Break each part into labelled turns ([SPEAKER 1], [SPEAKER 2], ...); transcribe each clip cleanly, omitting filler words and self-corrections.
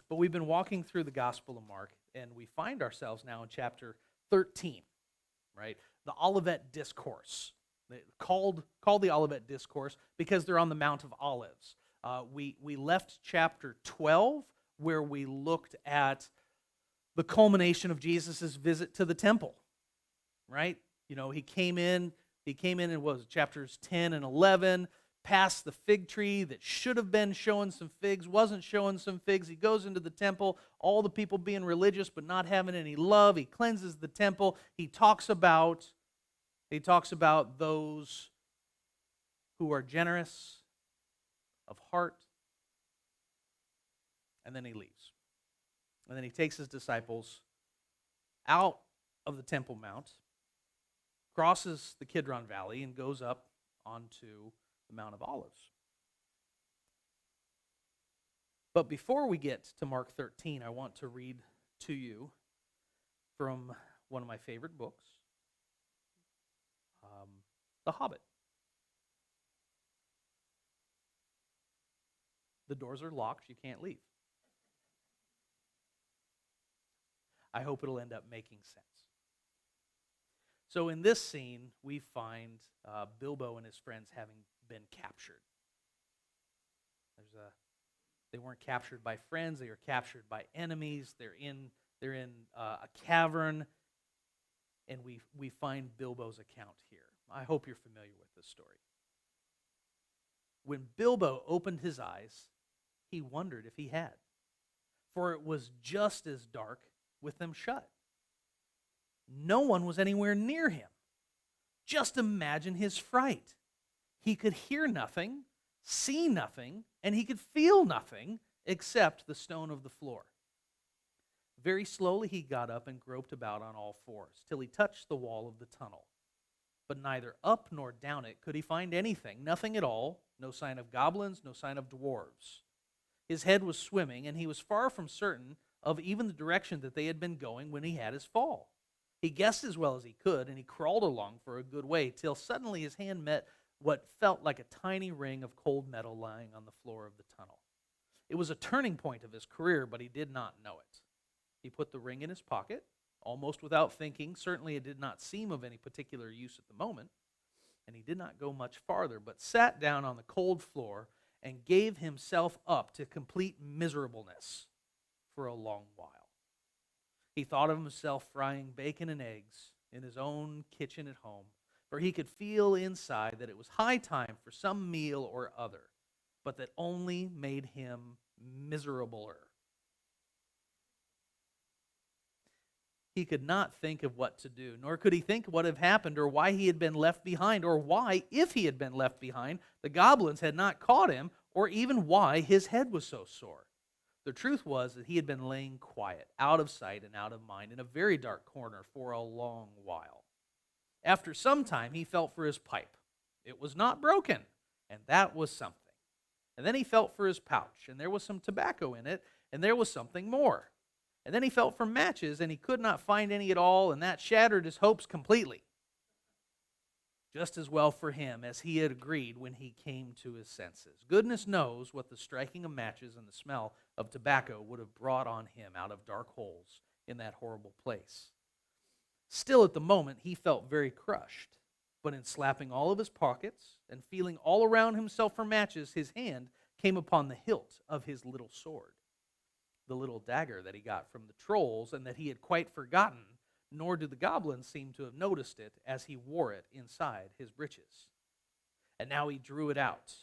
[SPEAKER 1] But we've been walking through the Gospel of Mark, and we find ourselves now in chapter 13, right? The Olivet Discourse. Called the Olivet Discourse because they're on the Mount of Olives. We left chapter 12 where we looked at the culmination of Jesus' visit to the temple, right? You know, he came in and was chapters 10 and 11, past the fig tree that should have been showing some figs, wasn't showing some figs. He goes into the temple, all the people being religious but not having any love. He cleanses the temple. He talks about those who are generous of heart, and then he leaves. And then he takes his disciples out of the Temple Mount, crosses the Kidron Valley, and goes up onto the Mount of Olives. But before we get to Mark 13, I want to read to you from one of my favorite books, The Hobbit. The doors are locked, you can't leave. I hope it'll end up making sense. So in this scene, we find Bilbo and his friends having been captured. They weren't captured by friends, they were captured by enemies. They're in a cavern, and we find Bilbo's account here. I hope you're familiar with this story. When Bilbo opened his eyes, he wondered if he had, for it was just as dark with them shut. No one was anywhere near him. Just imagine his fright. He could hear nothing, see nothing, and he could feel nothing except the stone of the floor. Very slowly he got up and groped about on all fours till he touched the wall of the tunnel. But neither up nor down it could he find anything, nothing at all, no sign of goblins, no sign of dwarves. His head was swimming, and he was far from certain of even the direction that they had been going when he had his fall. He guessed as well as he could, and he crawled along for a good way, till suddenly his hand met what felt like a tiny ring of cold metal lying on the floor of the tunnel. It was a turning point of his career, but he did not know it. He put the ring in his pocket, almost without thinking. Certainly it did not seem of any particular use at the moment, and he did not go much farther, but sat down on the cold floor and gave himself up to complete miserableness for a long while. He thought of himself frying bacon and eggs in his own kitchen at home, for he could feel inside that it was high time for some meal or other, but that only made him miserabler. He could not think of what to do, nor could he think what had happened or why he had been left behind, or why, if he had been left behind, the goblins had not caught him, or even why his head was so sore. The truth was that he had been laying quiet, out of sight and out of mind, in a very dark corner for a long while. After some time, he felt for his pipe. It was not broken, and that was something. And then he felt for his pouch, and there was some tobacco in it, and there was something more. And then he felt for matches, and he could not find any at all, and that shattered his hopes completely. Just as well for him as he had agreed when he came to his senses. Goodness knows what the striking of matches and the smell of tobacco would have brought on him out of dark holes in that horrible place. Still, at the moment, he felt very crushed. But in slapping all of his pockets and feeling all around himself for matches, his hand came upon the hilt of his little sword, the little dagger that he got from the trolls and that he had quite forgotten, nor did the goblins seem to have noticed it as he wore it inside his breeches. And now he drew it out,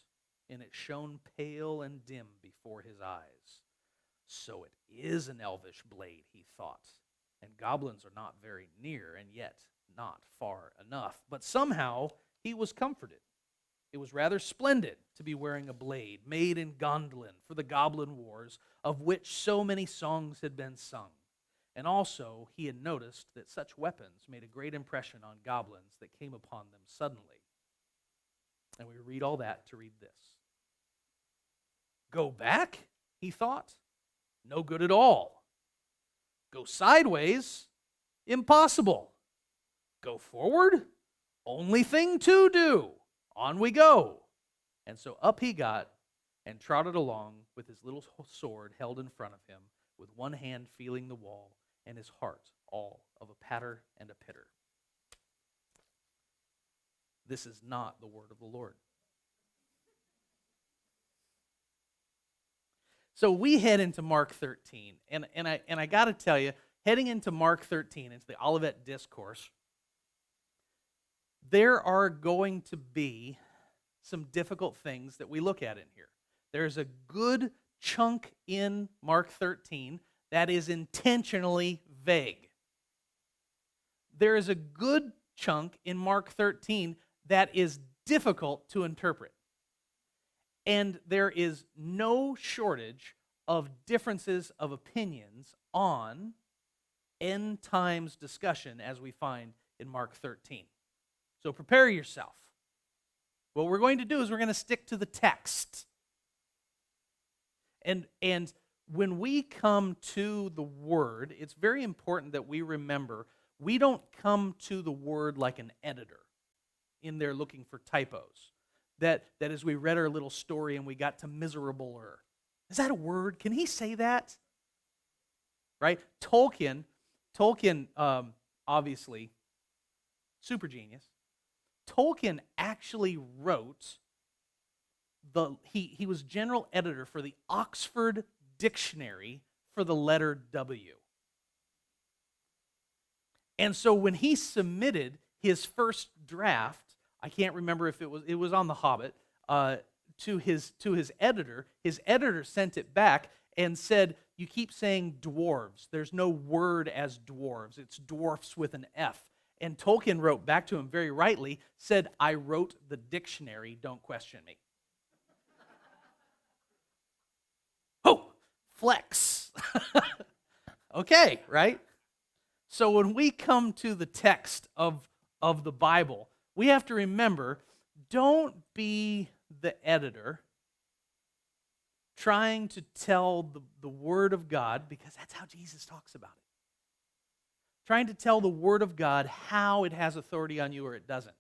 [SPEAKER 1] and it shone pale and dim before his eyes. So it is an elvish blade, he thought, and goblins are not very near, and yet not far enough. But somehow he was comforted. It was rather splendid to be wearing a blade made in Gondolin for the goblin wars, of which so many songs had been sung. And also he had noticed that such weapons made a great impression on goblins that came upon them suddenly. And we read all that to read this. Go back, he thought. No good at all. Go sideways, impossible. Go forward, only thing to do. On we go. And so up he got, and trotted along with his little sword held in front of him, with one hand feeling the wall, and his heart all of a patter and a pitter. This is not the word of the Lord. So we head into Mark 13, and I got to tell you, heading into Mark 13, into the Olivet Discourse, there are going to be some difficult things that we look at in here. There's a good chunk in Mark 13 that is intentionally vague. There is a good chunk in Mark 13 that is difficult to interpret. And there is no shortage of differences of opinions on end times discussion as we find in Mark 13. So prepare yourself. What we're going to do is we're going to stick to the text. And when we come to the Word, it's very important that we remember we don't come to the Word like an editor in there looking for typos. That as we read our little story and we got to miserabler. Is that a word? Can he say that? Right? Tolkien, obviously, super genius. Tolkien actually wrote, he was general editor for the Oxford Dictionary for the letter W. And so when he submitted his first draft, I can't remember if it was on The Hobbit, to his editor. His editor sent it back and said, "You keep saying dwarves. There's no word as dwarves. It's dwarfs with an F." And Tolkien wrote back to him very rightly, said, "I wrote the dictionary, don't question me." Oh, flex. Okay, right? So when we come to the text of the Bible, we have to remember, don't be the editor trying to tell the Word of God, because that's how Jesus talks about it. Trying to tell the Word of God how it has authority on you or it doesn't.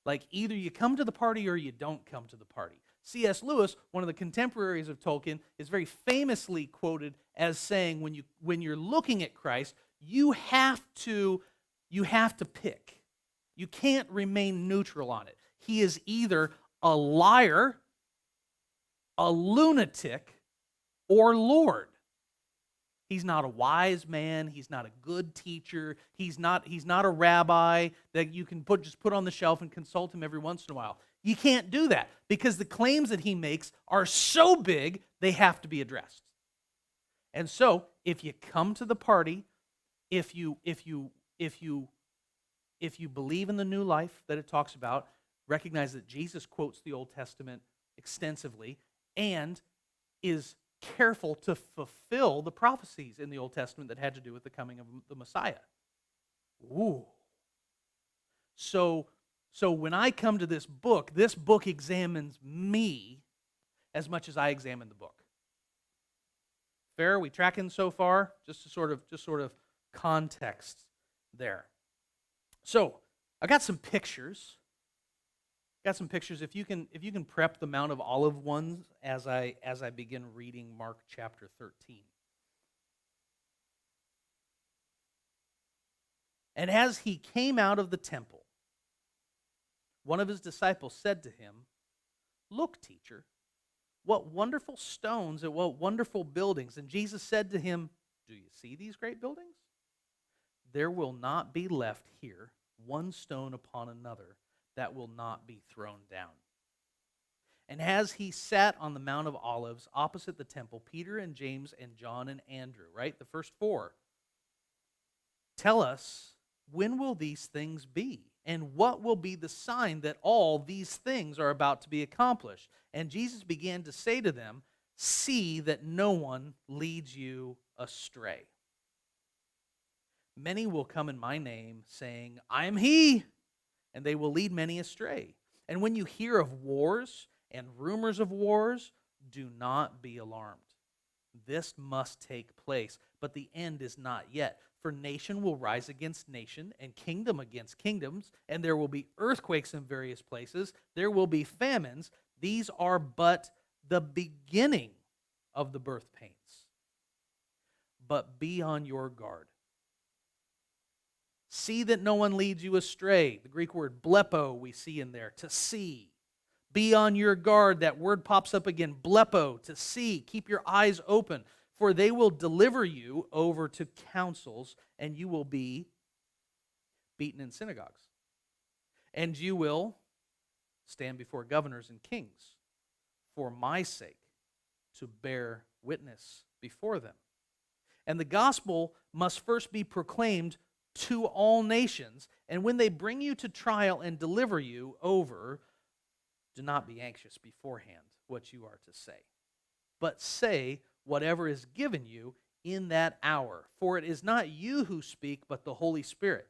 [SPEAKER 1] Like either you come to the party or you don't come to the party. C.S. Lewis, one of the contemporaries of Tolkien, is very famously quoted as saying, when you're looking at Christ, you have to pick. You can't remain neutral on it. He is either a liar, a lunatic, or Lord. He's not a wise man. He's not a good teacher. He's not a rabbi that you can just put on the shelf and consult him every once in a while. You can't do that because the claims that he makes are so big they have to be addressed. And so, if you come to the party, if you believe in the new life that it talks about, recognize that Jesus quotes the Old Testament extensively and is careful to fulfill the prophecies in the Old Testament that had to do with the coming of the Messiah. Ooh. So when I come to this book examines me as much as I examine the book. Fair? Are we tracking so far? Just sort of context there. So I got some pictures. If you can prep the Mount of Olive ones as I begin reading Mark chapter 13. And as he came out of the temple, one of his disciples said to him, "Look, teacher, what wonderful stones and what wonderful buildings." And Jesus said to him, "Do you see these great buildings? There will not be left here one stone upon another that will not be thrown down." And as he sat on the Mount of Olives opposite the temple, Peter and James and John and Andrew, right? The first four. "Tell us, when will these things be? And what will be the sign that all these things are about to be accomplished?" And Jesus began to say to them, "See that no one leads you astray. Many will come in my name, saying, 'I am he,' and they will lead many astray. And when you hear of wars and rumors of wars, do not be alarmed. This must take place, but the end is not yet. For nation will rise against nation, and kingdom against kingdoms, and there will be earthquakes in various places. There will be famines. These are but the beginning of the birth pains. But be on your guard. See that no one leads you astray. The Greek word blepo we see in there, to see. Be on your guard. That word pops up again, blepo, to see. Keep your eyes open, for they will deliver you over to councils, and you will be beaten in synagogues. And you will stand before governors and kings for my sake, to bear witness before them. And the gospel must first be proclaimed to all nations. And when they bring you to trial and deliver you over, do not be anxious beforehand what you are to say, but say whatever is given you in that hour. For it is not you who speak, but the Holy Spirit.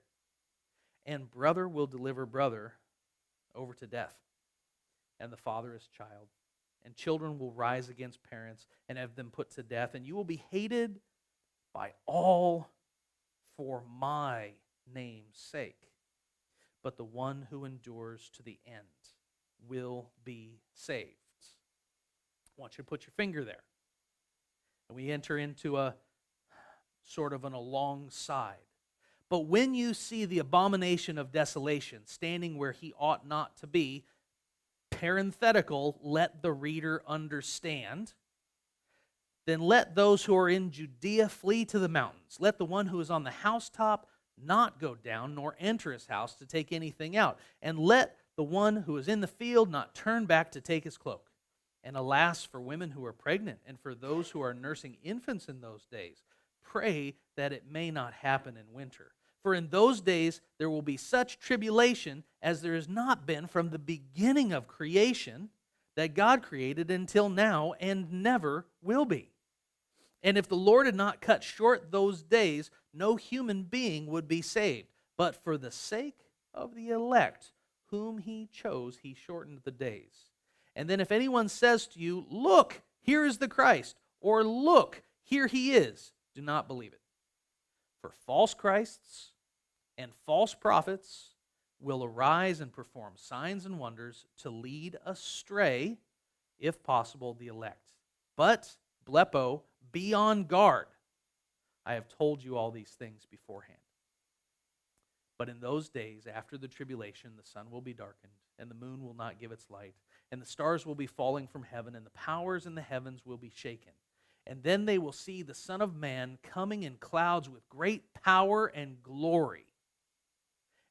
[SPEAKER 1] And brother will deliver brother over to death, and the father his child. And children will rise against parents and have them put to death. And you will be hated by all for my name's sake. But the one who endures to the end will be saved. I want you to put your finger there. And we enter into a sort of an alongside. But when you see the abomination of desolation standing where he ought not to be, parenthetical, let the reader understand, then let those who are in Judea flee to the mountains. Let the one who is on the housetop not go down, nor enter his house to take anything out. And let the one who is in the field not turn back to take his cloak. And alas, for women who are pregnant, and for those who are nursing infants in those days, pray that it may not happen in winter. For in those days there will be such tribulation as there has not been from the beginning of creation that God created until now, and never will be. And if the Lord had not cut short those days, no human being would be saved. But for the sake of the elect, whom he chose, he shortened the days. And then if anyone says to you, look, here is the Christ, or look, here he is, do not believe it. For false Christs and false prophets will arise and perform signs and wonders to lead astray, if possible, the elect. But, blepo, be on guard. I have told you all these things beforehand. But in those days, after the tribulation, the sun will be darkened, and the moon will not give its light, and the stars will be falling from heaven, and the powers in the heavens will be shaken. And then they will see the Son of Man coming in clouds with great power and glory.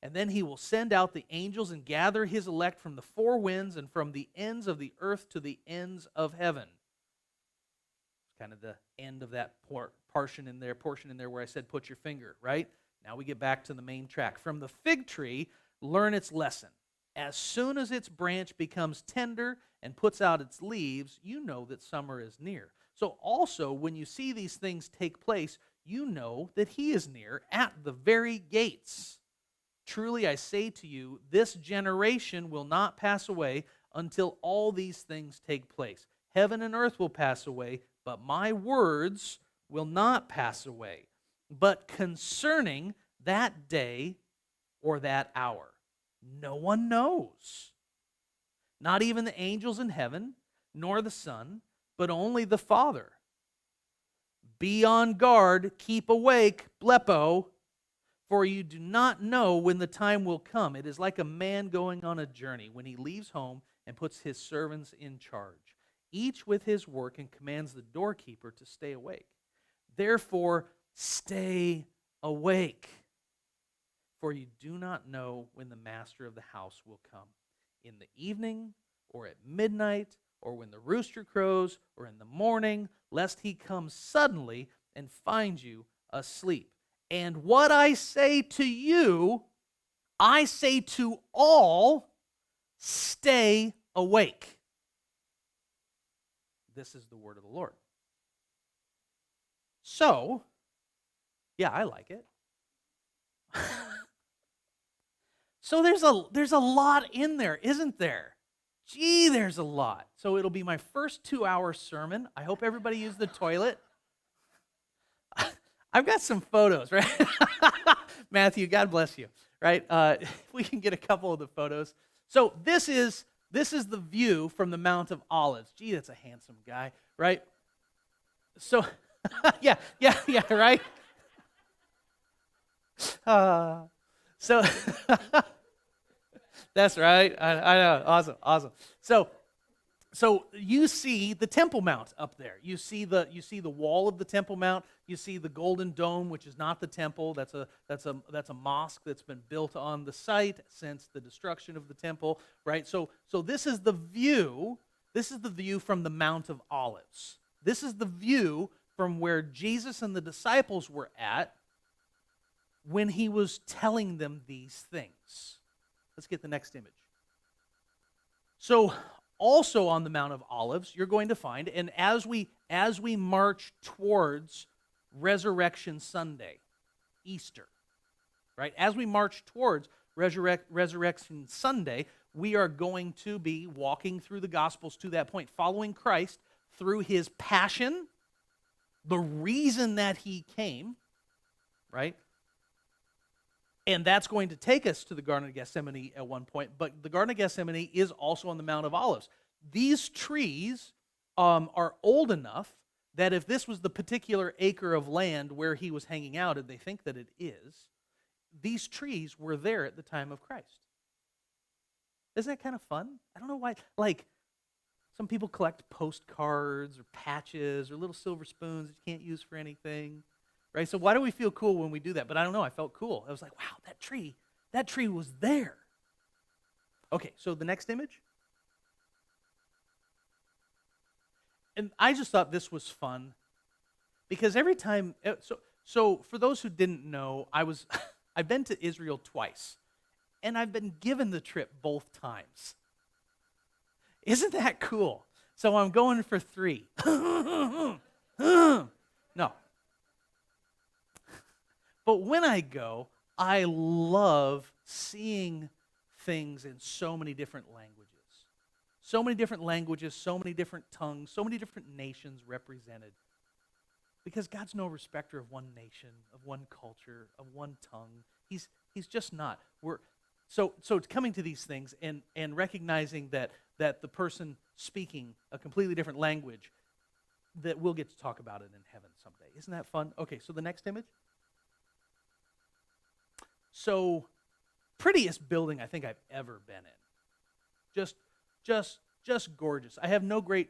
[SPEAKER 1] And then he will send out the angels and gather his elect from the four winds and from the ends of the earth to the ends of heaven. It's kind of the end of that portion in there where I said put your finger, right? Now we get back to the main track. From the fig tree, learn its lesson. As soon as its branch becomes tender and puts out its leaves, you know that summer is near. So also, when you see these things take place, you know that he is near at the very gates. Truly I say to you, this generation will not pass away until all these things take place. Heaven and earth will pass away, but my words will not pass away. But concerning that day or that hour, no one knows. Not even the angels in heaven, nor the Son, but only the Father. Be on guard, keep awake, blepo, for you do not know when the time will come. It is like a man going on a journey when he leaves home and puts his servants in charge, each with his work, and commands the doorkeeper to stay awake. Therefore, stay awake, for you do not know when the master of the house will come, in the evening, or at midnight, or when the rooster crows, or in the morning, lest he come suddenly and find you asleep. And what I say to you, I say to all, stay awake. This is the word of the Lord. So, yeah, I like it. So there's a lot in there, isn't there? Gee, there's a lot. So it'll be my first 2-hour sermon. I hope everybody used the toilet. I've got some photos, right? Matthew, God bless you, right? We can get a couple of the photos. So this is This is the view from the Mount of Olives. Gee, that's a handsome guy, right? So, yeah, right? So, that's right. I know. Awesome. So you see the Temple Mount up there. You see the wall of the Temple Mount. You see the Golden Dome, which is not the temple. That's a mosque that's been built on the site since the destruction of the temple, right? So this is the view. This is the view from the Mount of Olives. This is the view from where Jesus and the disciples were at when he was telling them these things. Let's get the next image. So also on the Mount of Olives, you're going to find, and as we march towards Resurrection Sunday, Easter, right? As we march towards Resurrection Sunday, we are going to be walking through the Gospels to that point, following Christ through his passion, the reason that he came, right? And that's going to take us to the Garden of Gethsemane at one point. But the Garden of Gethsemane is also on the Mount of Olives. These trees are old enough that if this was the particular acre of land where he was hanging out, and they think that it is, these trees were there at the time of Christ. Isn't that kind of fun? I don't know why. Like, some people collect postcards or patches or little silver spoons that you can't use for anything. Right? So why do we feel cool when we do that? But I don't know, I felt cool. I was like, wow, that tree was there. Okay, so the next image. And I just thought this was fun because every time, so for those who didn't know, I've been to Israel twice, and I've been given the trip both times. Isn't that cool? So I'm going for 3. No. But when I go, I love seeing things in so many different languages. So many different languages, so many different tongues, so many different nations represented. Because God's no respecter of one nation, of one culture, of one tongue. He's just not. So it's coming to these things and recognizing that the person speaking a completely different language, that we'll get to talk about it in heaven someday. Isn't that fun? Okay, so the next image. So, prettiest building I think I've ever been in. Just gorgeous. I have no great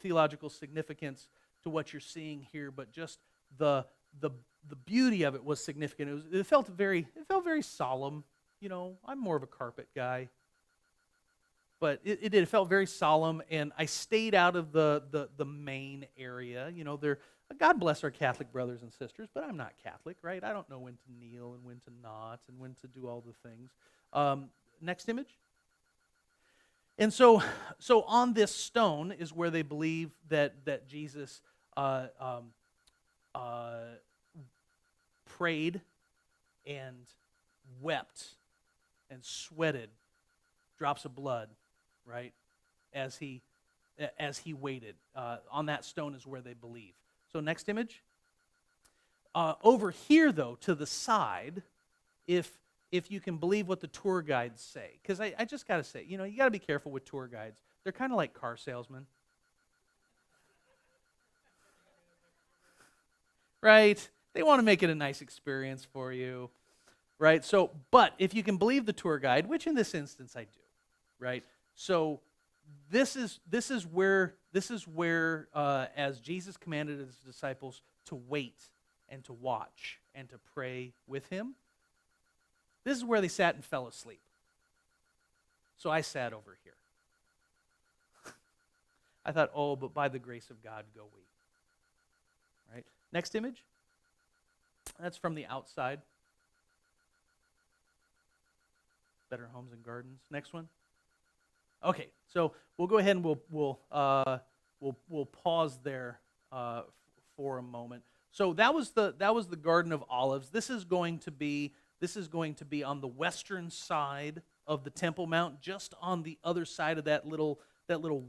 [SPEAKER 1] theological significance to what you're seeing here, but just the beauty of it was significant. It felt very solemn. You know, I'm more of a carpet guy, but it felt very solemn. And I stayed out of the main area. You know, God bless our Catholic brothers and sisters, but I'm not Catholic, right? I don't know when to kneel and when to not and when to do all the things. Next image. And so on this stone is where they believe that Jesus prayed and wept and sweated drops of blood, right? As he waited. On that stone is where they believe. So next image. Over here, though, to the side, if you can believe what the tour guides say, because I just got to say, you know, you got to be careful with tour guides. They're kind of like car salesmen. Right? They want to make it a nice experience for you, right? So, but if you can believe the tour guide, which in this instance I do, right? So this is where as Jesus commanded his disciples to wait and to watch and to pray with him, this is where they sat and fell asleep. So I sat over here. I thought, oh, but by the grace of God go we. Right? Next image. That's from the outside. Better Homes and Gardens. Next one. Okay, so we'll go ahead and we'll pause there for a moment. So that was the Garden of Olives. This is going to be on the western side of the Temple Mount. Just on the other side of that little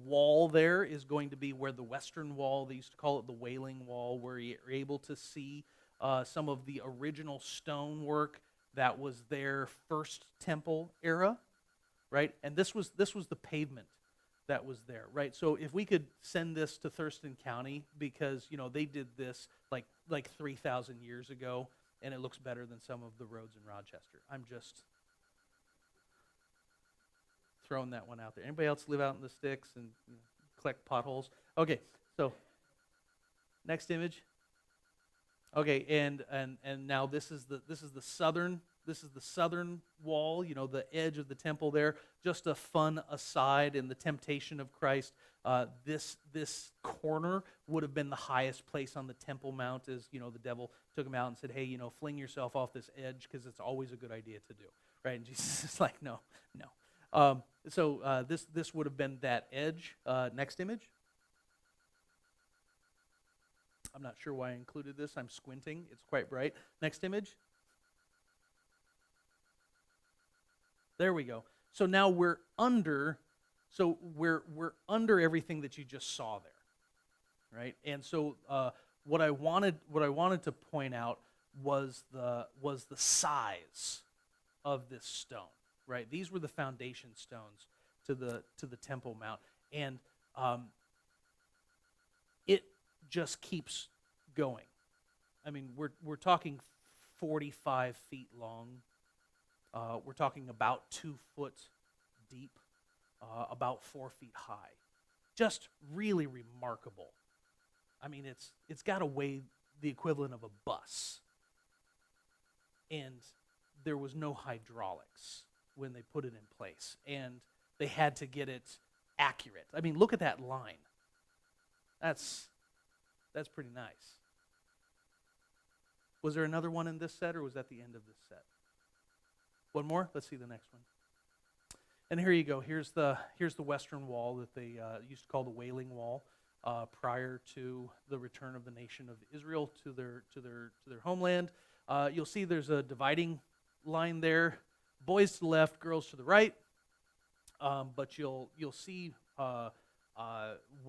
[SPEAKER 1] wall there is going to be where the western wall, they used to call it the Wailing Wall, where you're able to see some of the original stonework that was their first temple era. right? And this was the pavement that was there, right? So if we could send this to Thurston County, because they did this like 3,000 years ago, and it looks better than some of the roads in Rochester. I'm just throwing that one out there. Anybody else live out in the sticks and collect potholes? Okay, so next image. Okay, and now this is the southern wall, the edge of the temple there. Just a fun aside, in the temptation of Christ, this corner would have been the highest place on the Temple Mount, as the devil took him out and said, hey, fling yourself off this edge, because it's always a good idea to do, right? And Jesus is like, no. So this would have been that edge. Next image. I'm not sure why I included this. I'm squinting. It's quite bright. Next image. There we go. So now we're under. So we're under everything that you just saw there, right? And so what I wanted to point out was the size of this stone, right? These were the foundation stones to the Temple Mount, and it just keeps going. I mean, we're talking 45 feet long. We're talking about 2 foot deep, about 4 feet high. Just really remarkable. I mean, it's got to weigh the equivalent of a bus. And there was no hydraulics when they put it in place, and they had to get it accurate. I mean, look at that line. That's pretty nice. Was there another one in this set, or was that the end of this set? One more? Let's see the next one. And here you go. Here's the western wall that they used to call the Wailing Wall, prior to the return of the nation of Israel to their homeland. You'll see there's a dividing line there. Boys to the left, girls to the right. But you'll see what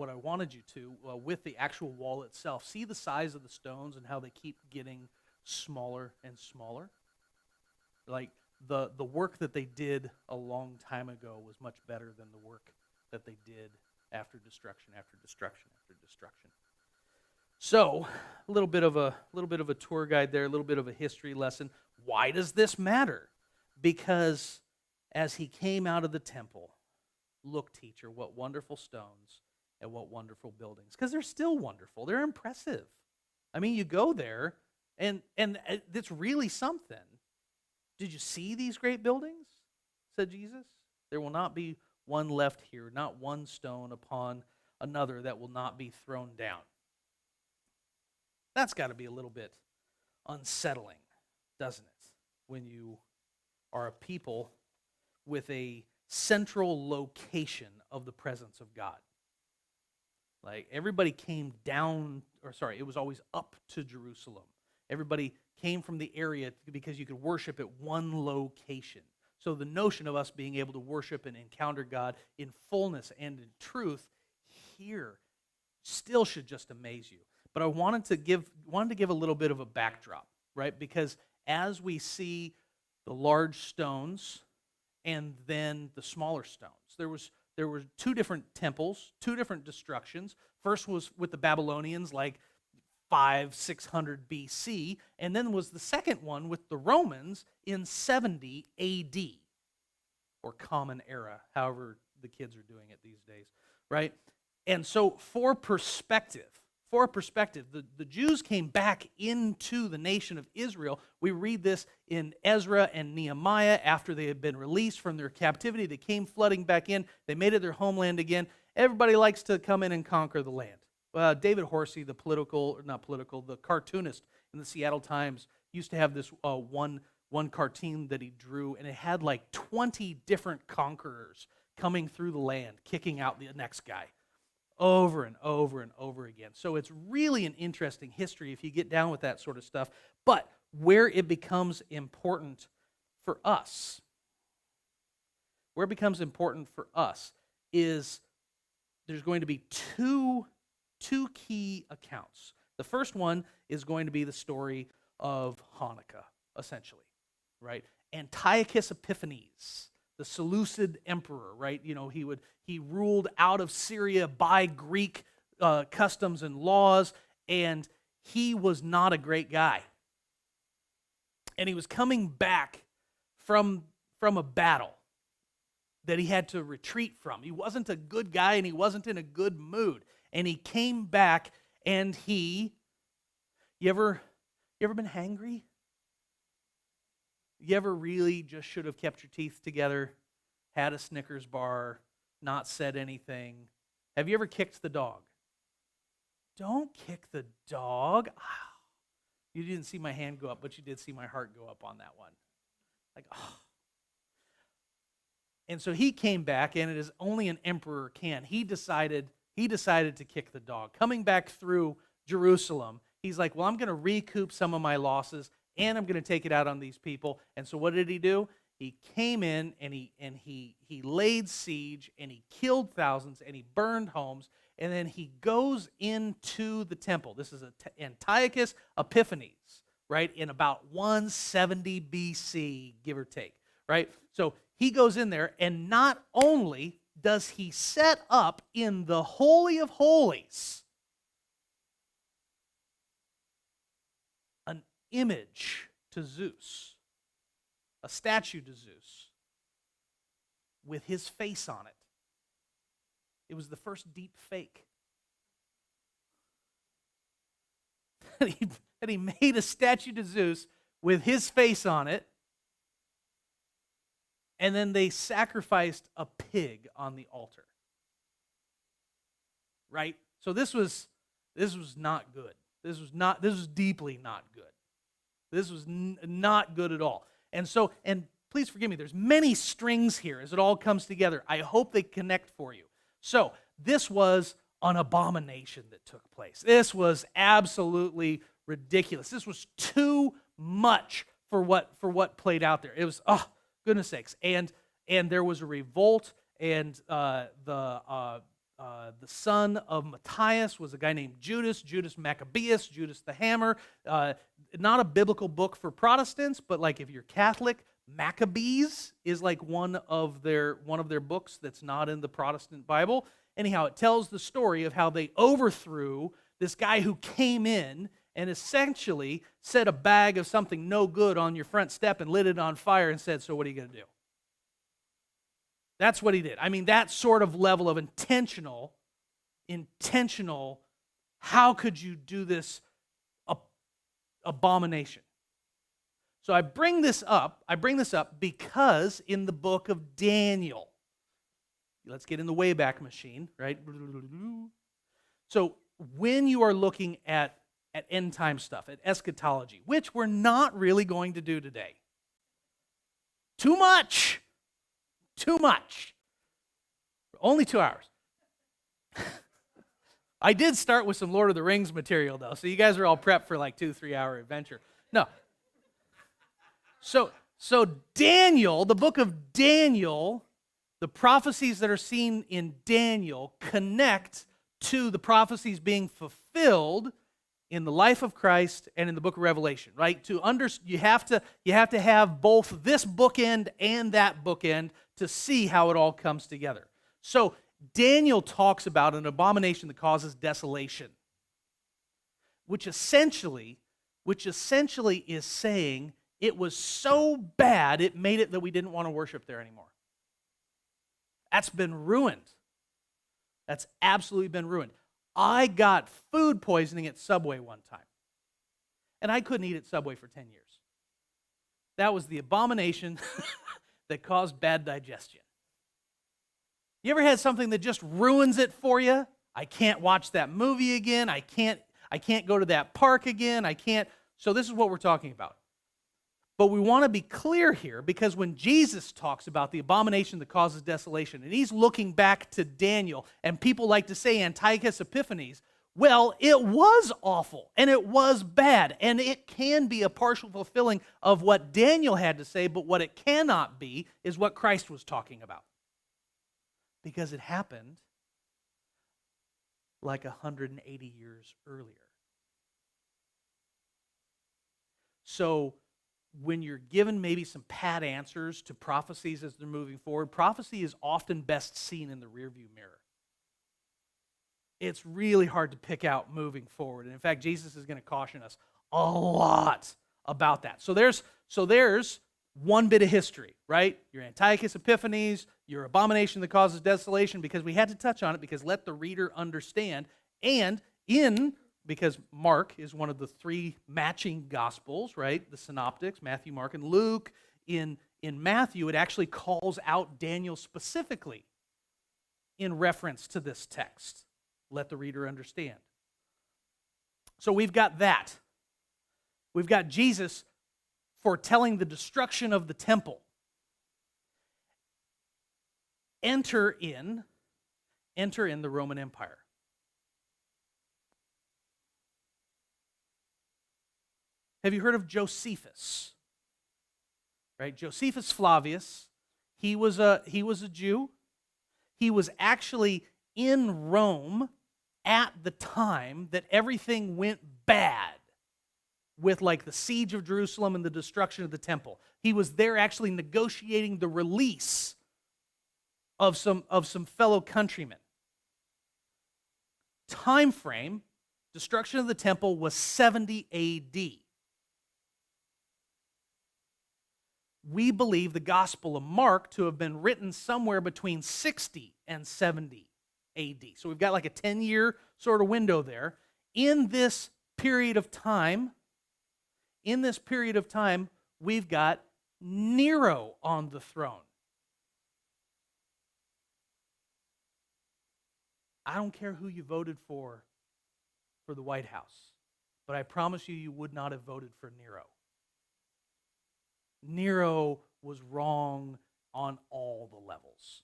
[SPEAKER 1] I wanted you to, with the actual wall itself. See the size of the stones and how they keep getting smaller and smaller. Like the work that they did a long time ago was much better than the work that they did after destruction, after destruction, after destruction. So, a little bit of a tour guide there, a little bit of a history lesson. Why does this matter? Because as he came out of the temple, look, teacher, what wonderful stones and what wonderful buildings. Because they're still wonderful. They're impressive. I mean, you go there, and it's really something. Did you see these great buildings? Said Jesus. There will not be one left here, not one stone upon another that will not be thrown down. That's got to be a little bit unsettling, doesn't it? When you are a people with a central location of the presence of God. Like, everybody came down, it was always up to Jerusalem. Everybody came from the area because you could worship at one location. So the notion of us being able to worship and encounter God in fullness and in truth here still should just amaze you. But I wanted to give a little bit of a backdrop, right? Because as we see the large stones and then the smaller stones, there were 2 different temples, 2 different destructions. First was with the Babylonians, like 500-600 BC, and then was the second one with the Romans in 70 AD, or Common Era, however the kids are doing it these days, right? And so for perspective, the Jews came back into the nation of Israel. We read this in Ezra and Nehemiah after they had been released from their captivity. They came flooding back in. They made it their homeland again. Everybody likes to come in and conquer the land. David Horsey, the cartoonist in the Seattle Times, used to have this one cartoon that he drew, and it had like 20 different conquerors coming through the land, kicking out the next guy over and over and over again. So it's really an interesting history if you get down with that sort of stuff. But where it becomes important for us, is there's going to be two key accounts. The first one is going to be the story of Hanukkah, essentially, right? Antiochus Epiphanes, the Seleucid emperor, right? He ruled out of Syria by Greek customs and laws, and he was not a great guy. And he was coming back from a battle that he had to retreat from. He wasn't a good guy, and he wasn't in a good mood. And he came back, and you ever been hangry? You ever really just should have kept your teeth together, had a Snickers bar, not said anything? Have you ever kicked the dog? Don't kick the dog. You didn't see my hand go up, but you did see my heart go up on that one. Like, oh. And so he came back, and it is only an emperor can. He decided to kick the dog. Coming back through Jerusalem, he's like, well, I'm going to recoup some of my losses, and I'm going to take it out on these people. And so what did he do? He came in, and he laid siege, and he killed thousands, and he burned homes, and then he goes into the temple. This is Antiochus Epiphanes, right, in about 170 BC, give or take, right? So he goes in there, and not only does he set up in the Holy of Holies an image to Zeus, a statue to Zeus, with his face on it. It was the first deep fake. That he made a statue to Zeus with his face on it, and then they sacrificed a pig on the altar. Right? So this was not good. This was deeply not good. This was not good at all. And please forgive me, there's many strings here as it all comes together. I hope they connect for you. So this was an abomination that took place. This was absolutely ridiculous. This was too much for what played out there. It was, oh, goodness sakes. And there was a revolt, and the son of Matthias was a guy named Judas Maccabeus, Judas the Hammer. Not a biblical book for Protestants, but like if you're Catholic, Maccabees is like one of their books that's not in the Protestant Bible. Anyhow, it tells the story of how they overthrew this guy who came in and essentially set a bag of something no good on your front step and lit it on fire and said, so what are you going to do? That's what he did. I mean, that sort of level of intentional, how could you do this abomination? So I bring this up because in the book of Daniel, let's get in the Wayback Machine, right? So when you are looking at end time stuff, at eschatology, which we're not really going to do today, too much. Only 2 hours. I did start with some Lord of the Rings material, though, so you guys are all prepped for like 2-3 hour adventure. No. So Daniel, the book of Daniel, the prophecies that are seen in Daniel connect to the prophecies being fulfilled in the life of Christ and in the book of Revelation, right? You have to have both this bookend and that bookend to see how it all comes together. So Daniel talks about an abomination that causes desolation, which essentially is saying it was so bad it made it that we didn't want to worship there anymore. That's been ruined. That's absolutely been ruined. I got food poisoning at Subway one time, and I couldn't eat at Subway for 10 years. That was the abomination that caused bad digestion. You ever had something that just ruins it for you? I can't watch that movie again. I can't go to that park again. So this is what we're talking about. But we want to be clear here, because when Jesus talks about the abomination that causes desolation, and he's looking back to Daniel, and people like to say Antiochus Epiphanes, well, it was awful, and it was bad, and it can be a partial fulfilling of what Daniel had to say, but what it cannot be is what Christ was talking about. Because it happened like 180 years earlier. So when you're given maybe some pat answers to prophecies as they're moving forward, prophecy is often best seen in the rearview mirror. It's really hard to pick out moving forward. And in fact, Jesus is going to caution us a lot about that. So there's one bit of history, right? Your Antiochus Epiphanes, your abomination that causes desolation, because we had to touch on it, because let the reader understand. And because Mark is one of the three matching gospels, right? The synoptics, Matthew, Mark, and Luke. In Matthew, it actually calls out Daniel specifically in reference to this text. Let the reader understand. So we've got that. We've got Jesus foretelling the destruction of the temple. Enter in the Roman Empire. Have you heard of Josephus? Right? Josephus Flavius, he was a Jew. He was actually in Rome at the time that everything went bad with like the siege of Jerusalem and the destruction of the temple. He was there actually negotiating the release of some fellow countrymen. Time frame, destruction of the temple was 70 AD. We believe the Gospel of Mark to have been written somewhere between 60 and 70 AD. So we've got like a 10-year sort of window there. In this period of time, we've got Nero on the throne. I don't care who you voted for the White House, but I promise you would not have voted for Nero. Nero was wrong on all the levels.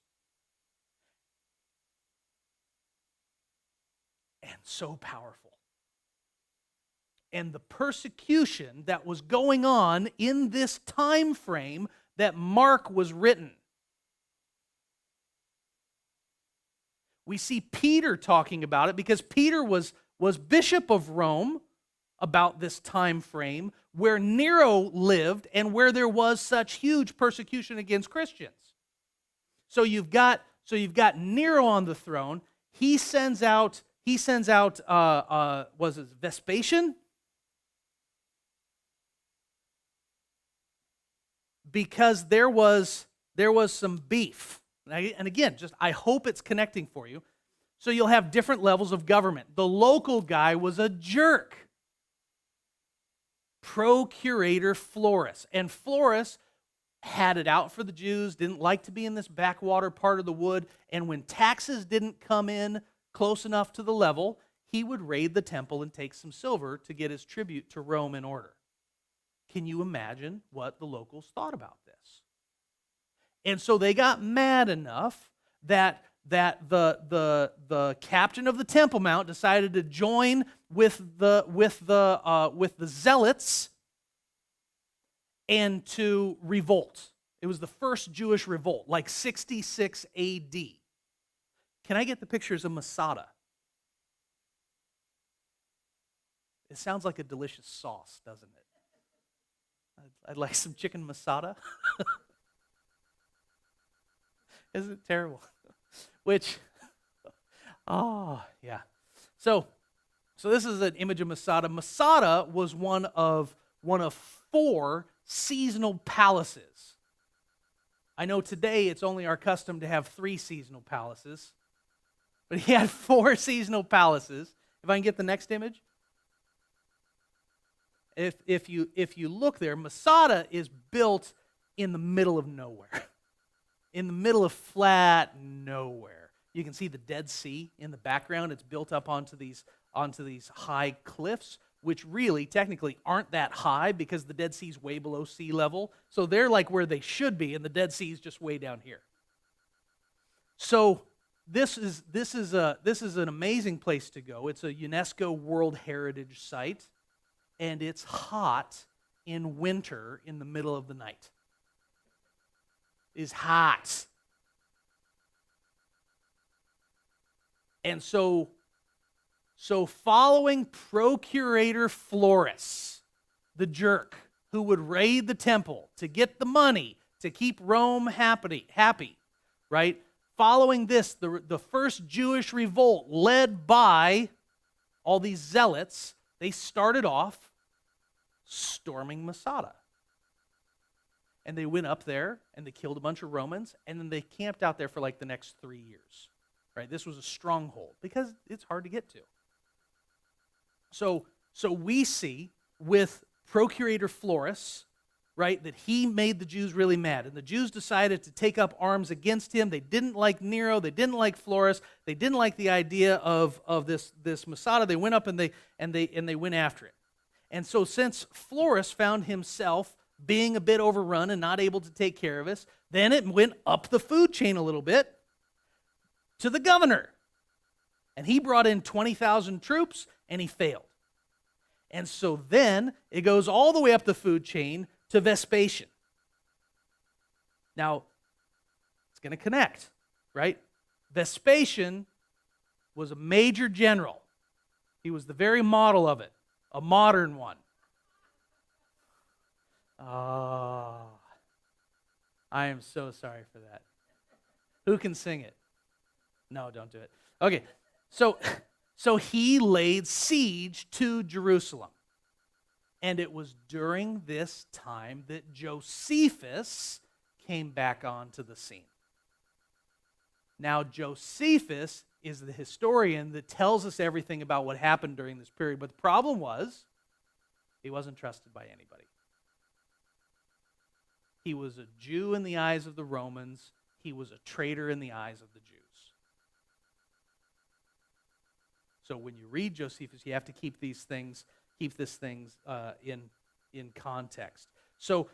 [SPEAKER 1] And so powerful. And the persecution that was going on in this time frame that Mark was written. We see Peter talking about it because Peter was bishop of Rome about this time frame where Nero lived and where there was such huge persecution against Christians. So you've got Nero on the throne. He sends out was it Vespasian? Because there was some beef. And again, I hope it's connecting for you. So you'll have different levels of government. The local guy was a jerk. Procurator Florus. And Florus had it out for the Jews, didn't like to be in this backwater part of the wood, and when taxes didn't come in close enough to the level, he would raid the temple and take some silver to get his tribute to Rome in order. Can you imagine what the locals thought about this? And so they got mad enough that the captain of the Temple Mount decided to join with the zealots and to revolt. It was the first Jewish revolt, like 66 A.D. Can I get the pictures of Masada? It sounds like a delicious sauce, doesn't it? I'd like some chicken masada. Isn't it terrible? Which, yeah. So this is an image of Masada. Masada was one of 4 seasonal palaces. I know today it's only our custom to have 3 seasonal palaces, but he had 4 seasonal palaces. If I can get the next image. If you look there, Masada is built in the middle of nowhere. In the middle of flat nowhere. You can see the Dead Sea in the background. It's built up onto these high cliffs, which really technically aren't that high because the Dead Sea is way below sea level. So they're like where they should be, and the Dead Sea is just way down here. So this is an amazing place to go. It's a UNESCO World Heritage Site, and it's hot in winter in the middle of the night. Is hot. And so following Procurator Florus, the jerk who would raid the temple to get the money to keep Rome happy, right? Following this, the first Jewish revolt led by all these zealots, they started off storming Masada. And they went up there and they killed a bunch of Romans, and then they camped out there for like the next 3 years. Right? This was a stronghold because it's hard to get to. So we see with Procurator Florus, right, that he made the Jews really mad. And the Jews decided to take up arms against him. They didn't like Nero. They didn't like Florus. They didn't like the idea of this Masada. They went up and they went after it. And so since Florus found himself being a bit overrun and not able to take care of us, then it went up the food chain a little bit to the governor. And he brought in 20,000 troops, and he failed. And so then it goes all the way up the food chain to Vespasian. Now, it's going to connect, right? Vespasian was a major general. He was the very model of it, a modern one. Oh, I am so sorry for that. Who can sing it? No, don't do it. Okay, so he laid siege to Jerusalem. And it was during this time that Josephus came back onto the scene. Now, Josephus is the historian that tells us everything about what happened during this period. But the problem was, he wasn't trusted by anybody. He was a Jew in the eyes of the Romans. He was a traitor in the eyes of the Jews. So when you read Josephus, you have to keep these things in context. So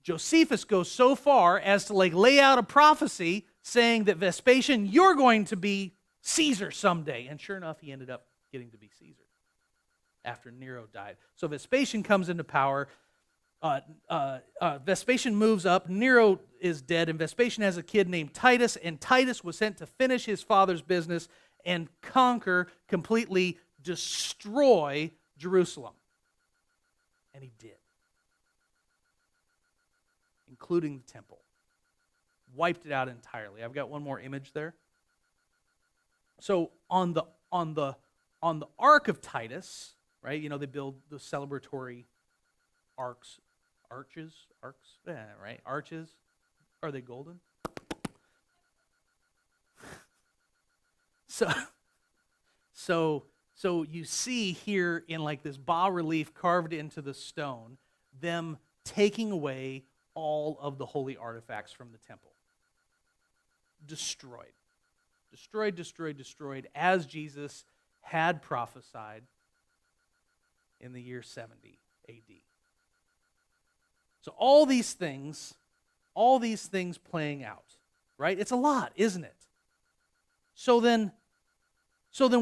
[SPEAKER 1] Josephus goes so far as to lay out a prophecy saying that Vespasian, you're going to be Caesar someday. And sure enough, he ended up getting to be Caesar after Nero died. So Vespasian comes into power. Vespasian moves up. Nero is dead, and Vespasian has a kid named Titus, and Titus was sent to finish his father's business and conquer, completely destroy Jerusalem. And he did. Including the temple. Wiped it out entirely. I've got one more image there. So on the Ark of Titus, right? You know, they build the celebratory arches. Yeah, right? Arches. Are they golden? So you see here in this bas relief carved into the stone, them taking away all of the holy artifacts from the temple. Destroyed. Destroyed, as Jesus had prophesied in the year 70 AD. So all these things playing out, right? It's a lot, isn't it? So then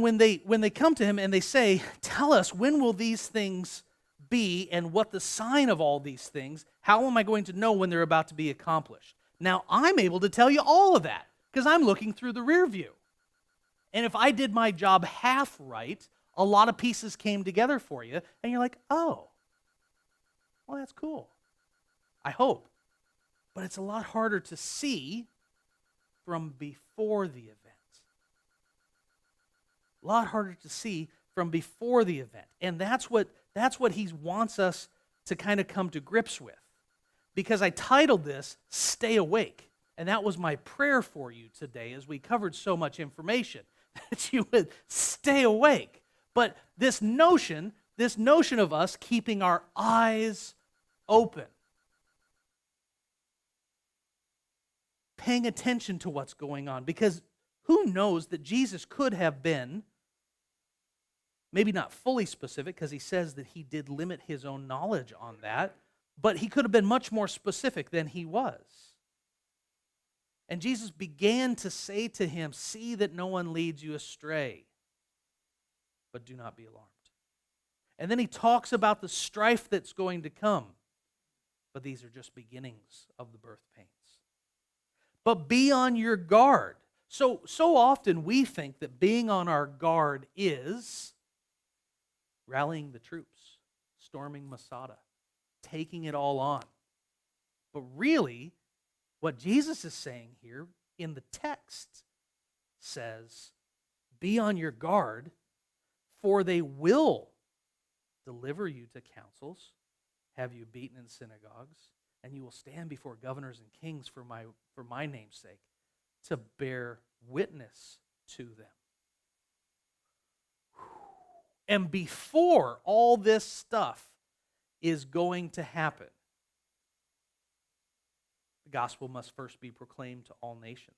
[SPEAKER 1] when they come to him and they say, tell us, when will these things be and what the sign of all these things, how am I going to know when they're about to be accomplished? Now, I'm able to tell you all of that because I'm looking through the rear view. And if I did my job half right, a lot of pieces came together for you, and you're like, oh, well, that's cool. I hope. But it's a lot harder to see from before the event. A lot harder to see from before the event. And that's what he wants us to kind of come to grips with. Because I titled this, Stay Awake. And that was my prayer for you today as we covered so much information, that you would stay awake. But this notion of us keeping our eyes open, paying attention to what's going on, because who knows that Jesus could have been, maybe not fully specific, because he says that he did limit his own knowledge on that, but he could have been much more specific than he was. And Jesus began to say to him, see that no one leads you astray, but do not be alarmed. And then he talks about the strife that's going to come, but these are just beginnings of the birth pains. But be on your guard. So often we think that being on our guard is rallying the troops, storming Masada, taking it all on. But really, what Jesus is saying here in the text says, be on your guard, for they will deliver you to councils, have you beaten in synagogues, and you will stand before governors and kings for my name's sake, to bear witness to them. And before all this stuff is going to happen, the gospel must first be proclaimed to all nations.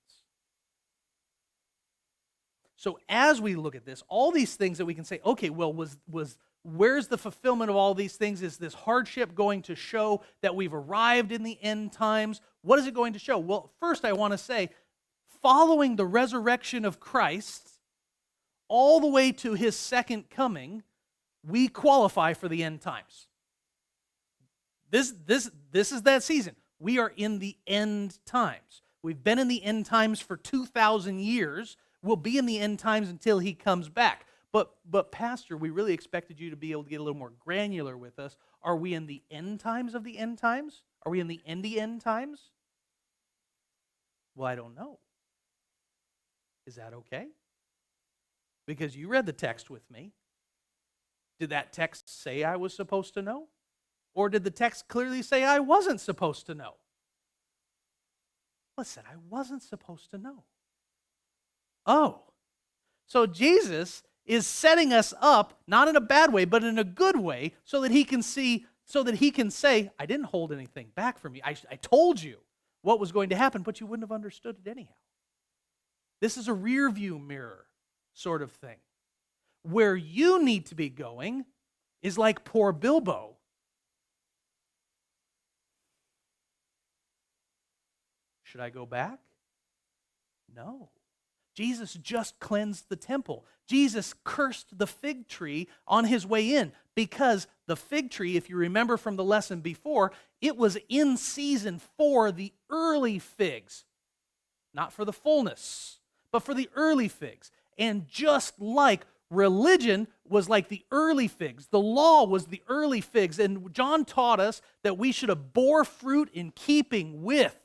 [SPEAKER 1] So as we look at this, all these things that we can say, okay, well, where's the fulfillment of all these things? Is this hardship going to show that we've arrived in the end times? What is it going to show? Well, first I want to say, following the resurrection of Christ, all the way to his second coming, we qualify for the end times. This is that season. We are in the end times. We've been in the end times for 2,000 years. We'll be in the end times until he comes back. But Pastor, we really expected you to be able to get a little more granular with us. Are we in the end times of the end times? Are we in the endy end times? Well, I don't know. Is that okay? Because you read the text with me. Did that text say I was supposed to know? Or did the text clearly say I wasn't supposed to know? Listen, I wasn't supposed to know. Oh, so Jesus is setting us up, not in a bad way, but in a good way, so that he can say, I didn't hold anything back from you. I told you what was going to happen, but you wouldn't have understood it anyhow. This is a rear view mirror sort of thing. Where you need to be going is like poor Bilbo. Should I go back? No. Jesus just cleansed the temple. Jesus cursed the fig tree on his way in because the fig tree, if you remember from the lesson before, it was in season for the early figs. Not for the fullness, but for the early figs. And just like religion was like the early figs, the law was the early figs, and John taught us that we should have bore fruit in keeping with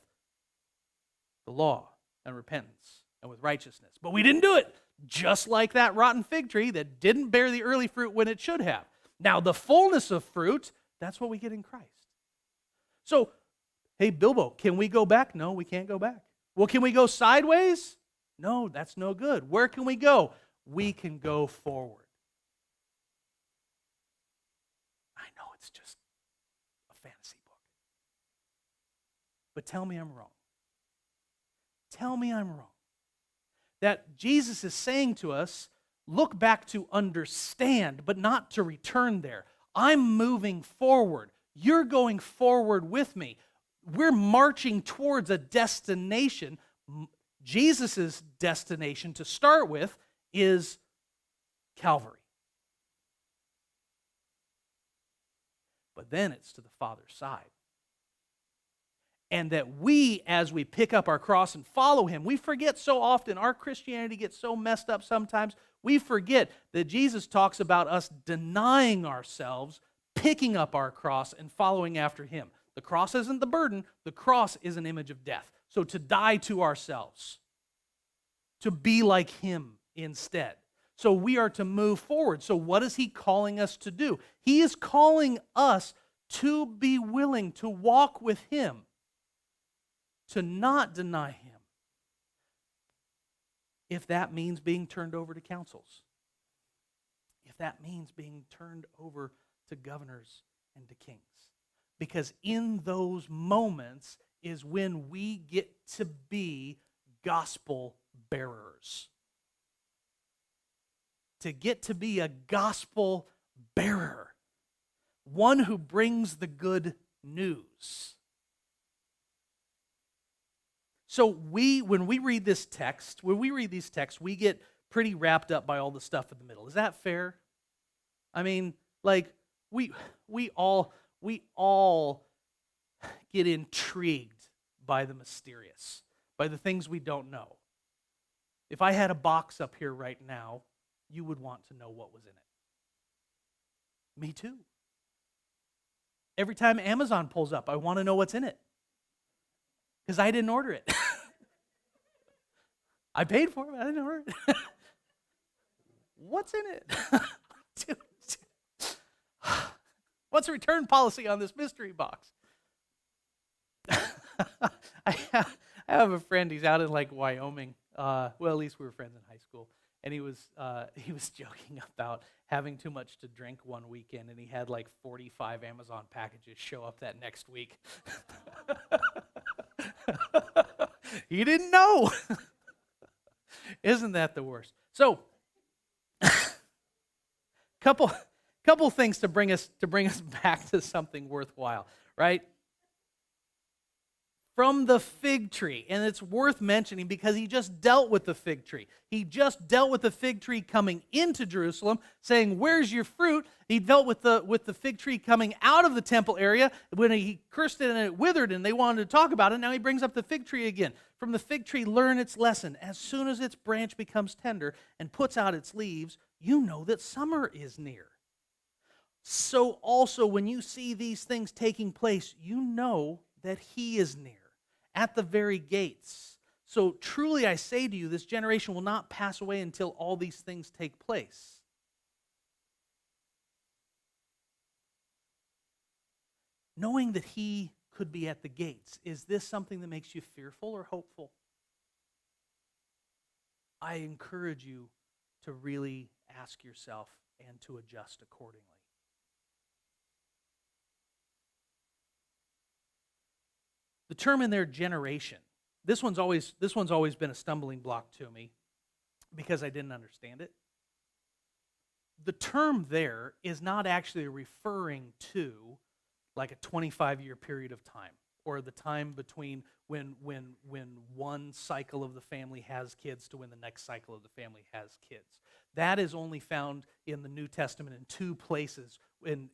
[SPEAKER 1] the law and repentance and with righteousness. But we didn't do it, just like that rotten fig tree that didn't bear the early fruit when it should have. Now, the fullness of fruit, that's what we get in Christ. So, hey, Bilbo, can we go back? No, we can't go back. Well, can we go sideways? No, that's no good. Where can we go? We can go forward. I know it's just a fantasy book. But tell me I'm wrong. Tell me I'm wrong. That Jesus is saying to us, look back to understand, but not to return there. I'm moving forward. You're going forward with me. We're marching towards a destination. Jesus' destination to start with is Calvary. But then it's to the Father's side. And that we, as we pick up our cross and follow him, we forget so often, our Christianity gets so messed up sometimes, we forget that Jesus talks about us denying ourselves, picking up our cross, and following after him. The cross isn't the burden, the cross is an image of death. So to die to ourselves, to be like him instead. So we are to move forward. So what is he calling us to do? He is calling us to be willing to walk with him, to not deny him, if that means being turned over to councils, if that means being turned over to governors and to kings. Because in those moments is when we get to be gospel bearers. To get to be a gospel bearer, one who brings the good news. So when we read these texts, we get pretty wrapped up by all the stuff in the middle. Is that fair? I mean, like we all get intrigued by the mysterious, by the things we don't know. If I had a box up here right now, you would want to know what was in it. Me too. Every time Amazon pulls up, I want to know what's in it because I didn't order it. I paid for it, but I didn't order it. What's in it? What's the return policy on this mystery box? I have a friend. He's out in like Wyoming. Well, at least we were friends in high school. And he was joking about having too much to drink one weekend, and he had like 45 Amazon packages show up that next week. He didn't know. Isn't that the worst? So, couple things to bring us back to something worthwhile, right? From the fig tree, and it's worth mentioning because he just dealt with the fig tree. He just dealt with the fig tree coming into Jerusalem, saying, "Where's your fruit?" He dealt with the fig tree coming out of the temple area when he cursed it and it withered, and they wanted to talk about it. Now he brings up the fig tree again. From the fig tree, learn its lesson. As soon as its branch becomes tender and puts out its leaves, you know that summer is near. So also, when you see these things taking place, you know that he is near, at the very gates. So truly I say to you, this generation will not pass away until all these things take place. Knowing that he could be at the gates, is this something that makes you fearful or hopeful? I encourage you to really ask yourself and to adjust accordingly. The term in their generation, this one's always been a stumbling block to me because I didn't understand it. The term there is not actually referring to like a 25-year period of time, or the time between when one cycle of the family has kids to when the next cycle of the family has kids. That is only found in the New Testament in two places, in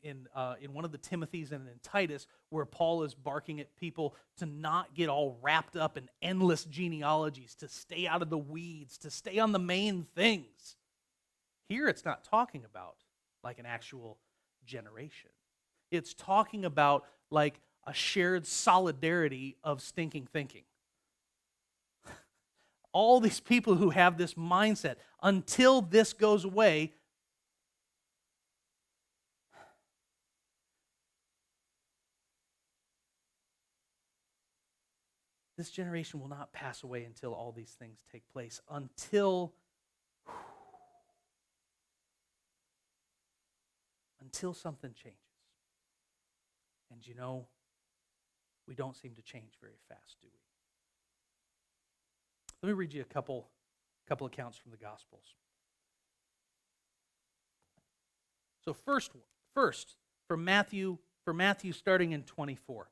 [SPEAKER 1] one of the Timothys and in Titus, where Paul is barking at people to not get all wrapped up in endless genealogies, to stay out of the weeds, to stay on the main things. Here it's not talking about like an actual generation. It's talking about like a shared solidarity of stinking thinking. All these people who have this mindset, until this goes away, this generation will not pass away until all these things take place, until something changes. And you know, we don't seem to change very fast, do we? Let me read you a couple accounts from the Gospels. So first from Matthew starting in 24.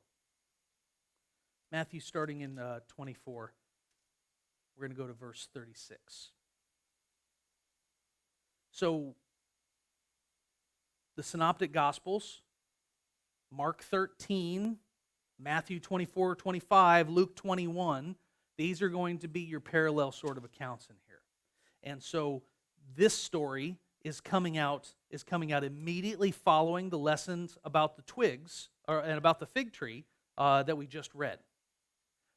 [SPEAKER 1] Matthew starting in 24. We're going to go to verse 36. So the Synoptic Gospels, Mark 13, Matthew 24, 25, Luke 21, these are going to be your parallel sort of accounts in here. And so this story is coming out immediately following the lessons about the twigs and about the fig tree that we just read.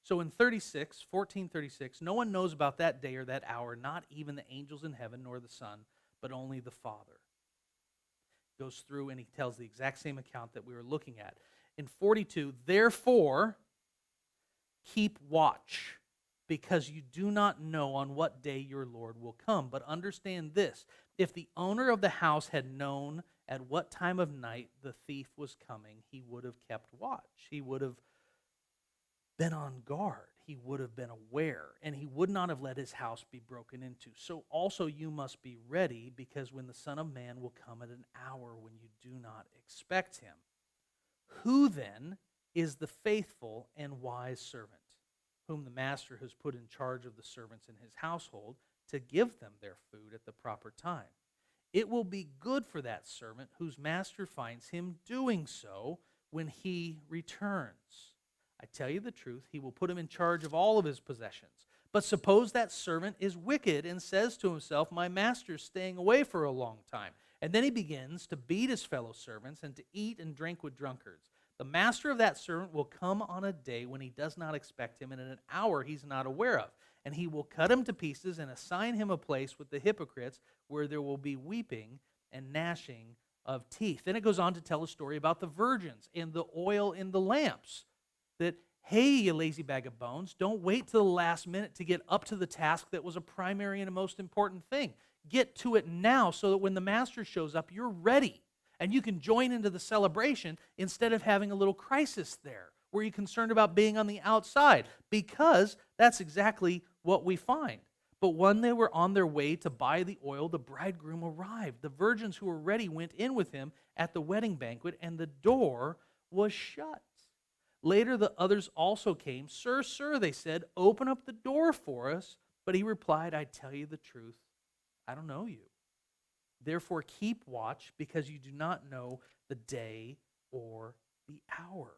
[SPEAKER 1] So in 14:36, no one knows about that day or that hour, not even the angels in heaven nor the Son, but only the Father. Goes through and he tells the exact same account that we were looking at. In 42, therefore, keep watch, because you do not know on what day your Lord will come. But understand this, if the owner of the house had known at what time of night the thief was coming, he would have kept watch. He would have been on guard. He would have been aware, and he would not have let his house be broken into. So also you must be ready, because when the Son of Man will come at an hour when you do not expect him. Who then is the faithful and wise servant, whom the master has put in charge of the servants in his household to give them their food at the proper time? It will be good for that servant whose master finds him doing so when he returns. I tell you the truth, he will put him in charge of all of his possessions. But suppose that servant is wicked and says to himself, my master's staying away for a long time. And then he begins to beat his fellow servants and to eat and drink with drunkards. The master of that servant will come on a day when he does not expect him, and in an hour he's not aware of. And he will cut him to pieces and assign him a place with the hypocrites where there will be weeping and gnashing of teeth. Then it goes on to tell a story about the virgins and the oil in the lamps. That, hey, you lazy bag of bones, don't wait till the last minute to get up to the task that was a primary and a most important thing. Get to it now so that when the master shows up, you're ready. And you can join into the celebration instead of having a little crisis there where you're concerned about being on the outside, because that's exactly what we find. But when they were on their way to buy the oil, the bridegroom arrived. The virgins who were ready went in with him at the wedding banquet, and the door was shut. Later the others also came. Sir, sir, they said, open up the door for us. But he replied, I tell you the truth, I don't know you. Therefore keep watch, because you do not know the day or the hour.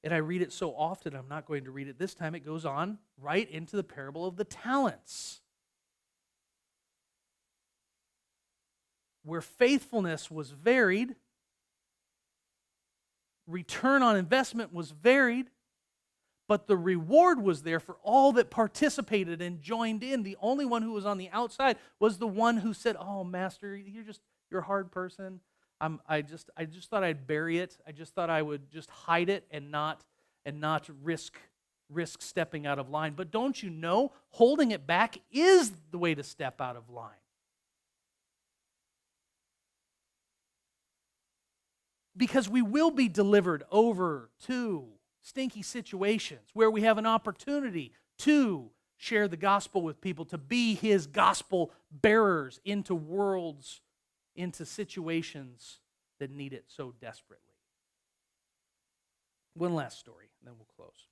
[SPEAKER 1] And I read it so often, I'm not going to read it this time. It goes on right into the parable of the talents, where faithfulness was varied, return on investment was varied, but the reward was there for all that participated and joined in. The only one who was on the outside was the one who said, oh, master, you're a hard person. I just thought I'd bury it. I just thought I would just hide it and not risk stepping out of line. But don't you know, holding it back is the way to step out of line. Because we will be delivered over to stinky situations where we have an opportunity to share the gospel with people, to be his gospel bearers into worlds, into situations that need it so desperately. One last story, and then we'll close.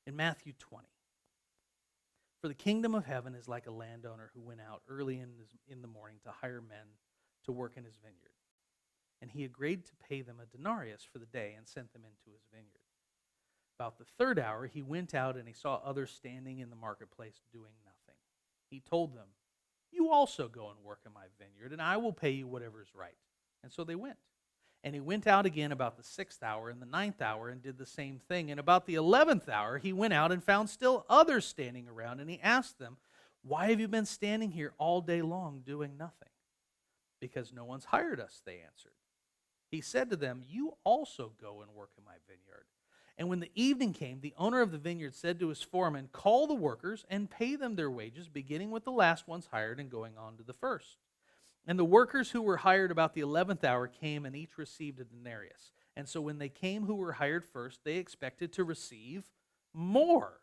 [SPEAKER 1] In Matthew 20, for the kingdom of heaven is like a landowner who went out early in the morning to hire men to work in his vineyard. And he agreed to pay them a denarius for the day and sent them into his vineyard. About the third hour, he went out and he saw others standing in the marketplace doing nothing. He told them, you also go and work in my vineyard, and I will pay you whatever is right. And so they went. And he went out again about the 6th hour and the 9th hour and did the same thing. And about the 11th hour, he went out and found still others standing around. And he asked them, why have you been standing here all day long doing nothing? Because no one's hired us, they answered. He said to them, you also go and work in my vineyard. And when the evening came, the owner of the vineyard said to his foreman, call the workers and pay them their wages, beginning with the last ones hired and going on to the first. And the workers who were hired about the 11th hour came and each received a denarius. And so when they came who were hired first, they expected to receive more.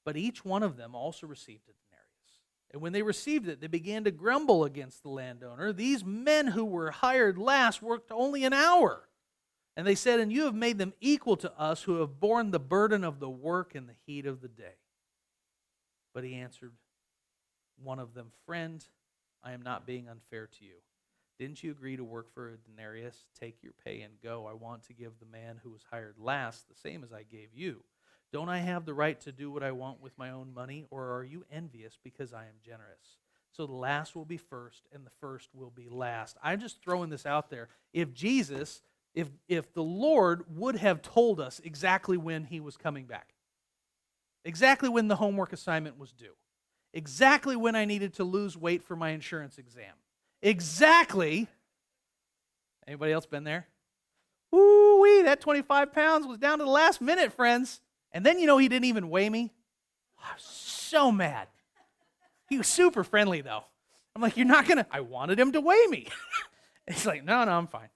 [SPEAKER 1] But each one of them also received a denarius. And when they received it, they began to grumble against the landowner. These men who were hired last worked only an hour. And they said, and you have made them equal to us who have borne the burden of the work in the heat of the day. But he answered one of them, friend, I am not being unfair to you. Didn't you agree to work for a denarius? Take your pay and go. I want to give the man who was hired last the same as I gave you. Don't I have the right to do what I want with my own money, or are you envious because I am generous? So the last will be first, and the first will be last. I'm just throwing this out there. If the Lord would have told us exactly when he was coming back, exactly when the homework assignment was due, exactly when I needed to lose weight for my insurance exam, exactly, anybody else been there? Ooh-wee, that 25 pounds was down to the last minute, friends. And then, he didn't even weigh me. I was so mad. He was super friendly, though. I'm like, you're not going to, I wanted him to weigh me. He's like, no, I'm fine.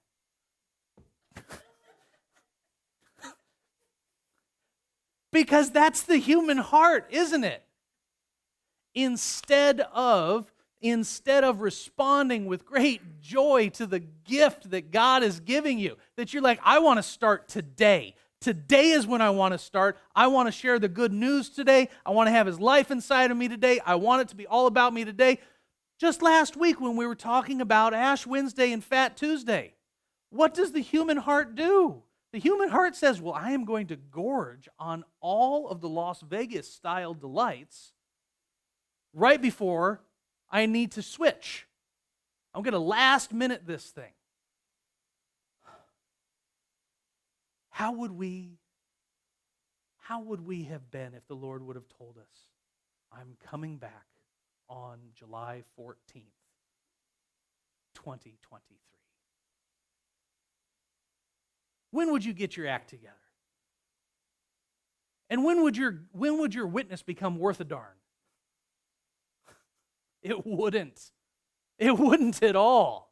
[SPEAKER 1] Because that's the human heart, isn't it? Instead of responding with great joy to the gift that God is giving you, that you're like, I want to start today. Today is when I want to start. I want to share the good news today. I want to have his life inside of me today. I want it to be all about me today. Just last week when we were talking about Ash Wednesday and Fat Tuesday, what does the human heart do? The human heart says, well, I am going to gorge on all of the Las Vegas-style delights right before I need to switch. I'm going to last minute this thing. How would we have been if the Lord would have told us, I'm coming back on July 14th, 2023? When would you get your act together? And when would your witness become worth a darn? It wouldn't. It wouldn't at all.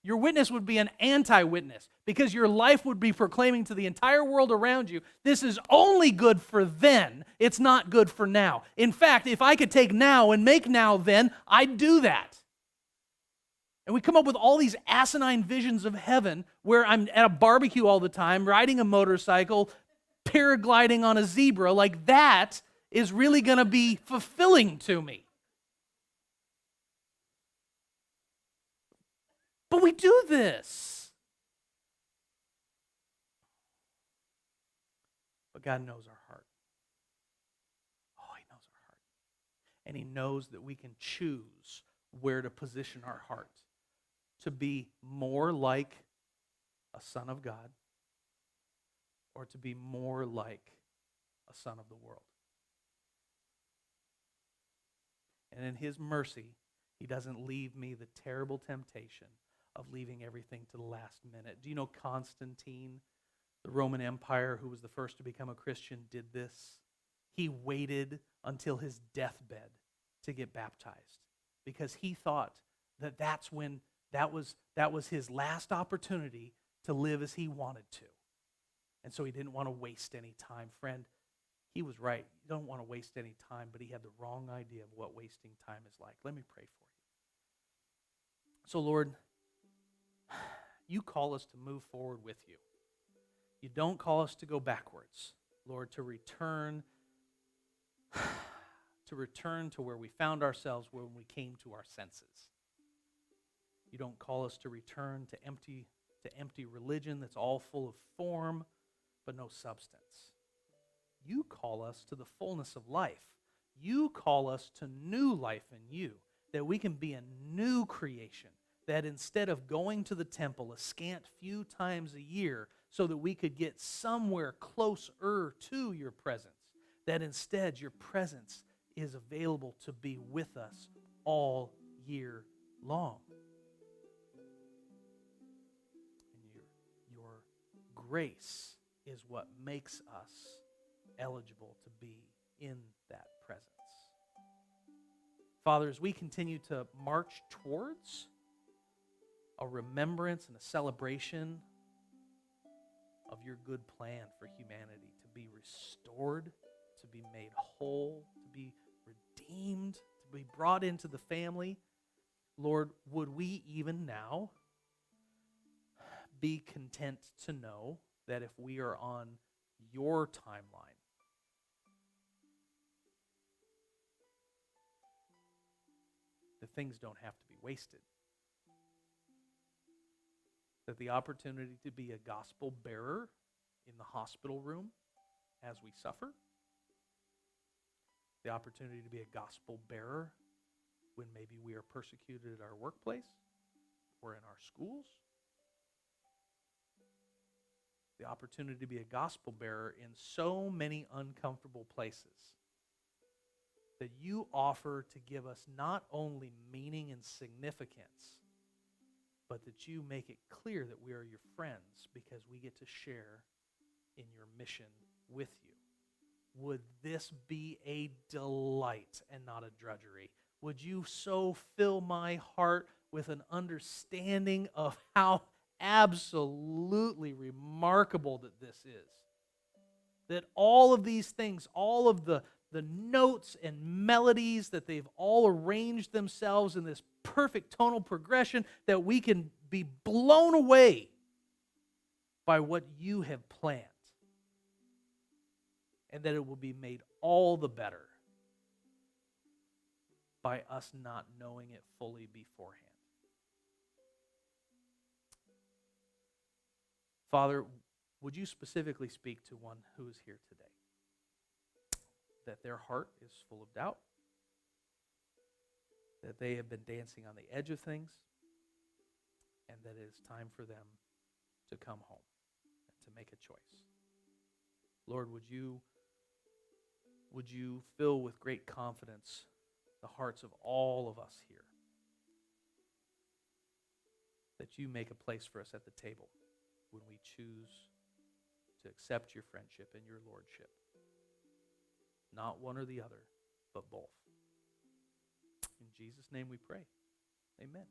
[SPEAKER 1] Your witness would be an anti-witness because your life would be proclaiming to the entire world around you, this is only good for then, it's not good for now. In fact, if I could take now and make now then, I'd do that. And we come up with all these asinine visions of heaven where I'm at a barbecue all the time, riding a motorcycle, paragliding on a zebra, like that is really going to be fulfilling to me. But we do this. But God knows our heart. Oh, He knows our heart. And He knows that we can choose where to position our heart to be more like a son of God or to be more like a son of the world. And in His mercy, He doesn't leave me the terrible temptation of leaving everything to the last minute. Do you know Constantine, the Roman Empire, who was the first to become a Christian, did this? He waited until his deathbed to get baptized because he thought that that was his last opportunity to live as he wanted to. And so he didn't want to waste any time. Friend, he was right. You don't want to waste any time, but he had the wrong idea of what wasting time is like. Let me pray for you. So, Lord, you call us to move forward with you. You don't call us to go backwards, Lord, to return to where we found ourselves when we came to our senses. You don't call us to return to empty religion that's all full of form but no substance. You call us to the fullness of life. You call us to new life in you, that we can be a new creation, that instead of going to the temple a scant few times a year so that we could get somewhere closer to your presence, that instead your presence is available to be with us all year long. And your grace is what makes us eligible to be in that presence. Father, as we continue to march towards a remembrance and a celebration of your good plan for humanity, to be restored, to be made whole, to be redeemed, to be brought into the family, Lord, would we even now be content to know that if we are on your timeline, that things don't have to be wasted. That the opportunity to be a gospel bearer in the hospital room as we suffer, the opportunity to be a gospel bearer when maybe we are persecuted at our workplace or in our schools, the opportunity to be a gospel bearer in so many uncomfortable places, that you offer to give us not only meaning and significance, but that you make it clear that we are your friends because we get to share in your mission with you. Would this be a delight and not a drudgery? Would you so fill my heart with an understanding of how absolutely remarkable that this is? That all of these things, all of the notes and melodies, that they've all arranged themselves in this perfect tonal progression, that we can be blown away by what you have planned. And that it will be made all the better by us not knowing it fully beforehand. Father, would you specifically speak to one who is here today, that their heart is full of doubt, that they have been dancing on the edge of things, and that it is time for them to come home and to make a choice. Lord, would you fill with great confidence the hearts of all of us here, that you make a place for us at the table when we choose to accept your friendship and your lordship. Not one or the other, but both. In Jesus' name we pray. Amen.